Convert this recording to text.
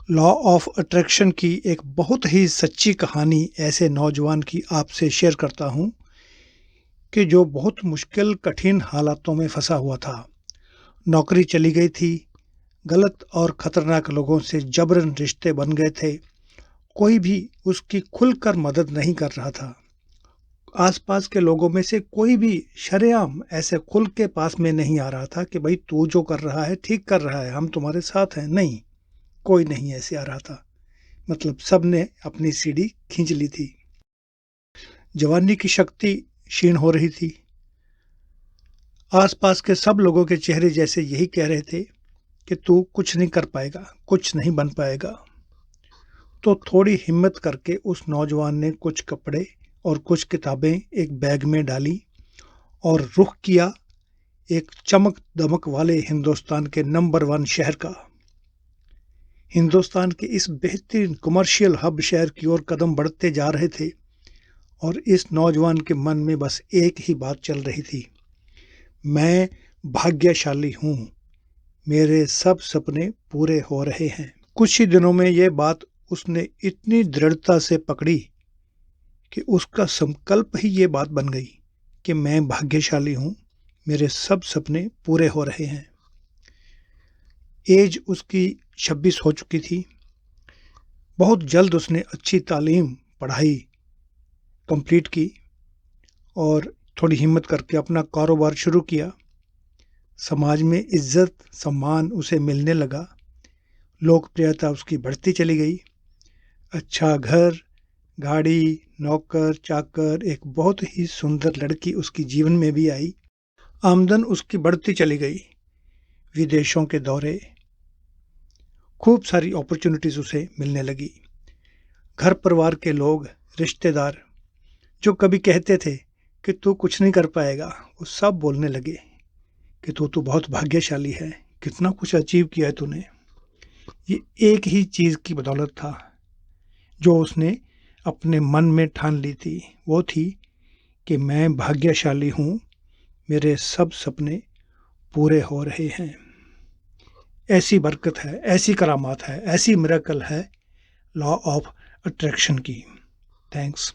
Law of attraction की एक बहुत ही सच्ची कहानी ऐसे नौजवान की आपसे शेयर करता हूँ कि जो बहुत मुश्किल कठिन हालातों में फंसा हुआ था। नौकरी चली गई थी, गलत और खतरनाक लोगों से जबरन रिश्ते बन गए थे। कोई भी उसकी खुलकर मदद नहीं कर रहा था। आसपास के लोगों में से कोई भी शरेआम ऐसे खुल के पास में नहीं आ रहा था कि भाई तू जो कर रहा है ठीक कर रहा है, हम तुम्हारे साथ हैं। नहीं, कोई नहीं ऐसे आ रहा था। मतलब सबने अपनी सीढ़ी खींच ली थी। जवानी की शक्ति क्षीण हो रही थी। आसपास के सब लोगों के चेहरे जैसे यही कह रहे थे कि तू कुछ नहीं कर पाएगा, कुछ नहीं बन पाएगा। तो थोड़ी हिम्मत करके उस नौजवान ने कुछ कपड़े और कुछ किताबें एक बैग में डाली और रुख किया एक चमक दमक वाले हिंदुस्तान के नंबर 1 शहर का। हिंदुस्तान के इस बेहतरीन कमर्शियल हब शहर की ओर कदम बढ़ते जा रहे थे और इस नौजवान के मन में बस एक ही बात चल रही थी, मैं भाग्यशाली हूँ, मेरे सब सपने पूरे हो रहे हैं। कुछ ही दिनों में ये बात उसने इतनी दृढ़ता से पकड़ी कि उसका संकल्प ही ये बात बन गई कि मैं भाग्यशाली हूँ, मेरे सब सपने पूरे हो रहे हैं। एज उसकी 26 हो चुकी थी। बहुत जल्द उसने अच्छी तालीम पढ़ाई कंप्लीट की और थोड़ी हिम्मत करके अपना कारोबार शुरू किया। समाज में इज्जत सम्मान उसे मिलने लगा, लोकप्रियता उसकी बढ़ती चली गई। अच्छा घर, गाड़ी, नौकर चाकर, एक बहुत ही सुंदर लड़की उसकी जीवन में भी आई। आमदन उसकी बढ़ती चली गई। विदेशों के दौरे, खूब सारी अपॉर्चुनिटीज उसे मिलने लगी। घर परिवार के लोग, रिश्तेदार जो कभी कहते थे कि तू कुछ नहीं कर पाएगा, वो सब बोलने लगे कि तू बहुत भाग्यशाली है, कितना कुछ अचीव किया है तूने। ये एक ही चीज़ की बदौलत था जो उसने अपने मन में ठान ली थी, वो थी कि मैं भाग्यशाली हूँ, मेरे सब सपने पूरे हो रहे हैं। ऐसी बरकत है, ऐसी करामात है, ऐसी मिरेकल है लॉ ऑफ अट्रैक्शन की। थैंक्स।